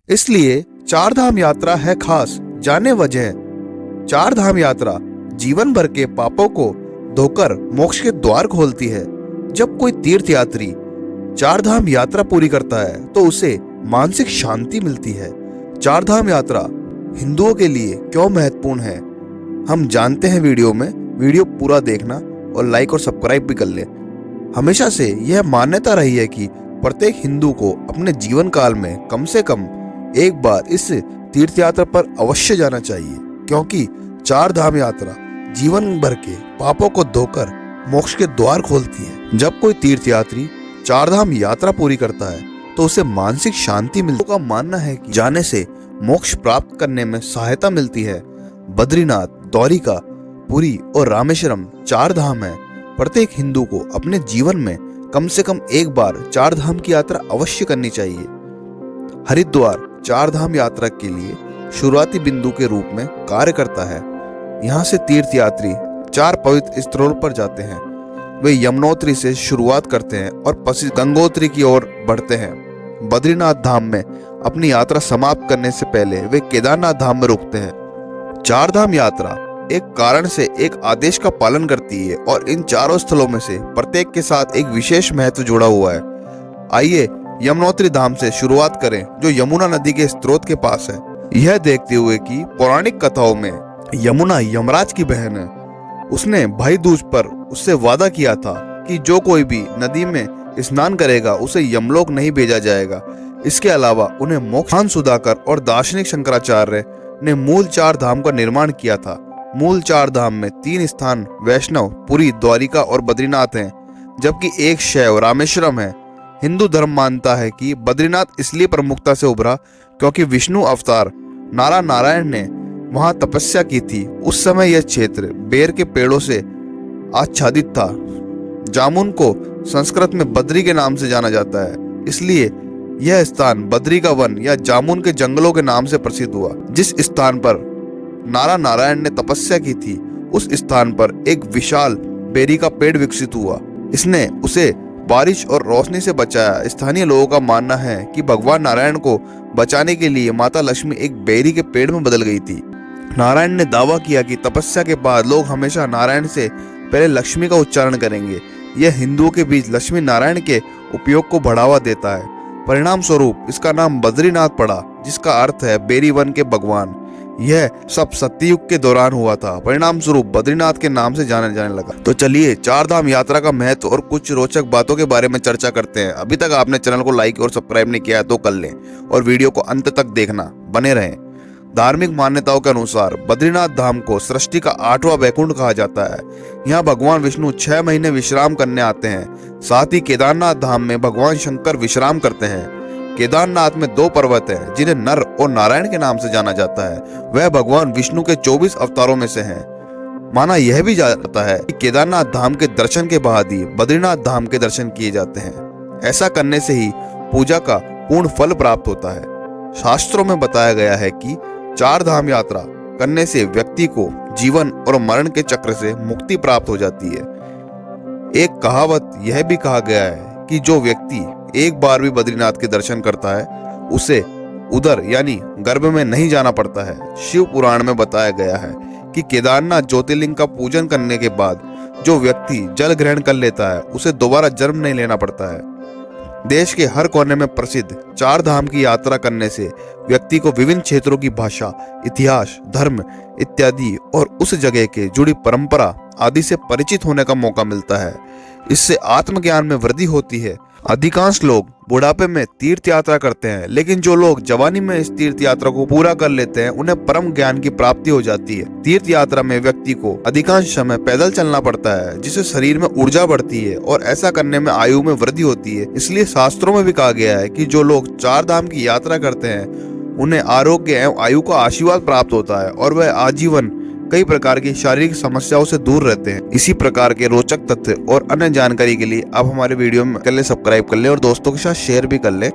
इसलिए चार धाम यात्रा है खास, जाने वजह। चार धाम यात्रा जीवन भर के पापों को धोकर मोक्ष के द्वार खोलती है। जब कोई तीर्थ यात्री चार धाम यात्रा पूरी करता है तो उसे मानसिक शांति मिलती है। चार धाम यात्रा हिंदुओं के लिए क्यों महत्वपूर्ण है, हम जानते हैं वीडियो में। वीडियो पूरा देखना और लाइक और सब्सक्राइब भी कर ले। हमेशा से यह मान्यता रही है कि प्रत्येक हिंदू को अपने जीवन काल में कम से कम एक बार इस तीर्थ यात्रा पर अवश्य जाना चाहिए, क्योंकि चार धाम यात्रा जीवन भर के पापों को धोकर मोक्ष के द्वार खोलती है। जब कोई तीर्थ यात्री चार धाम यात्रा पूरी करता है तो उसे मानसिक शांति मिलती है। का मानना है कि जाने से मोक्ष प्राप्त करने में सहायता मिलती है। बद्रीनाथ, द्वारिका, पुरी और रामेश्वरम चार धाम है। प्रत्येक हिंदू को अपने जीवन में कम से कम एक बार चार धाम की यात्रा अवश्य करनी चाहिए। हरिद्वार चार धाम यात्रा के लिए शुरुआती बिंदु के रूप में कार्य करता है। यहाँ से तीर्थ यात्री चार पवित्र स्थलों पर जाते हैं। वे यमुनोत्री से शुरुआत करते हैं और पश्चिम गंगोत्री की ओर बढ़ते हैं। बद्रीनाथ धाम में अपनी यात्रा समाप्त करने से पहले वे केदारनाथ धाम में रुकते हैं। चार धाम यात्रा एक कारण से एक आदेश का पालन करती है और इन चारों स्थलों में से प्रत्येक के साथ एक विशेष महत्व जुड़ा हुआ है। आइए यमुनोत्री धाम से शुरुआत करें, जो यमुना नदी के स्रोत के पास है। यह देखते हुए कि पौराणिक कथाओं में यमुना यमराज की बहन है, उसने भाई दूज पर उससे वादा किया था कि जो कोई भी नदी में स्नान करेगा उसे यमलोक नहीं भेजा जाएगा। इसके अलावा उन्हें मोक्ष सुधाकर और दार्शनिक शंकराचार्य ने मूल चार धाम का निर्माण किया था। मूल चार धाम में तीन स्थान वैष्णव, पुरी, द्वारिका और बद्रीनाथ हैं, जबकि एक शैव रामेश्वरम है। हिंदू धर्म मानता है कि बद्रीनाथ इसलिए प्रमुखता से उभरा क्योंकि विष्णु अवतार नारायण ने वहां तपस्या की थी। उस समय यह क्षेत्र बेर के पेड़ों से आच्छादित था। जामुन को संस्कृत में बद्री के नाम से जाना जाता है, इसलिए यह स्थान बद्री का वन या जामुन के जंगलों के नाम से प्रसिद्ध हुआ। जिस स्थान पर नारायण ने तपस्या की थी, उस स्थान पर एक विशाल बेरी का पेड़ विकसित हुआ। इसने उसे बारिश और रोशनी से बचाया। स्थानीय लोगों का मानना है कि भगवान नारायण को बचाने के लिए माता लक्ष्मी एक बेरी के पेड़ में बदल गई थी। नारायण ने दावा किया कि तपस्या के बाद लोग हमेशा नारायण से पहले लक्ष्मी का उच्चारण करेंगे। यह हिंदुओं के बीच लक्ष्मी नारायण के उपयोग को बढ़ावा देता है। परिणाम स्वरूप इसका नाम बद्रीनाथ पड़ा, जिसका अर्थ है बेरी वन के भगवान। यह सब सत्ययुग के दौरान हुआ था। परिणाम स्वरूप बद्रीनाथ के नाम से जाने लगा। तो चलिए चार धाम यात्रा का महत्व और कुछ रोचक बातों के बारे में चर्चा करते हैं। अभी तक आपने चैनल को लाइक और सब्सक्राइब नहीं किया है तो कर लें और वीडियो को अंत तक देखना, बने रहें। धार्मिक मान्यताओं के अनुसार बद्रीनाथ धाम को सृष्टि का 8वां वैकुंठ कहा जाता है। यहाँ भगवान विष्णु 6 महीने विश्राम करने आते हैं। साथ ही केदारनाथ धाम में भगवान शंकर विश्राम करते हैं। केदारनाथ में 2 पर्वत हैं जिन्हें नर और नारायण के नाम से जाना जाता है। वह भगवान विष्णु के 24 अवतारों में से हैं। माना यह भी जाता है कि केदारनाथ धाम के दर्शन के बाद ही बद्रीनाथ धाम के दर्शन किए जाते हैं। ऐसा करने से ही पूजा का पूर्ण फल प्राप्त होता है। शास्त्रों में बताया गया है कि चार धाम यात्रा करने से व्यक्ति को जीवन और मरण के चक्र से मुक्ति प्राप्त हो जाती है। एक कहावत यह भी कहा गया है कि जो व्यक्ति एक बार भी बद्रीनाथ के दर्शन करता है उसे उदर यानी गर्भ में नहीं जाना पड़ता है। शिव पुराण में बताया गया है कि केदारनाथ ज्योतिर्लिंग का पूजन करने के बाद जो व्यक्ति जल ग्रहण कर लेता है उसे दोबारा जन्म नहीं लेना पड़ता है। देश के हर कोने में प्रसिद्ध चार धाम की यात्रा करने से व्यक्ति को विभिन्न क्षेत्रों की भाषा, इतिहास, धर्म इत्यादि और उस जगह के जुड़ी परंपरा आदि से परिचित होने का मौका मिलता है। इससे आत्मज्ञान में वृद्धि होती है। अधिकांश लोग बुढ़ापे में तीर्थ यात्रा करते हैं, लेकिन जो लोग जवानी में इस तीर्थ यात्रा को पूरा कर लेते हैं उन्हें परम ज्ञान की प्राप्ति हो जाती है। तीर्थ यात्रा में व्यक्ति को अधिकांश समय पैदल चलना पड़ता है, जिससे शरीर में ऊर्जा बढ़ती है और ऐसा करने में आयु में वृद्धि होती है। इसलिए शास्त्रों में भी कहा गया है कि जो लोग चार धाम की यात्रा करते हैं उन्हें आरोग्य एवं आयु का आशीर्वाद प्राप्त होता है और वह आजीवन कई प्रकार की शारीरिक समस्याओं से दूर रहते हैं। इसी प्रकार के रोचक तथ्य और अन्य जानकारी के लिए आप हमारे वीडियो में कर ले सब्सक्राइब कर ले और दोस्तों के साथ शेयर भी कर ले।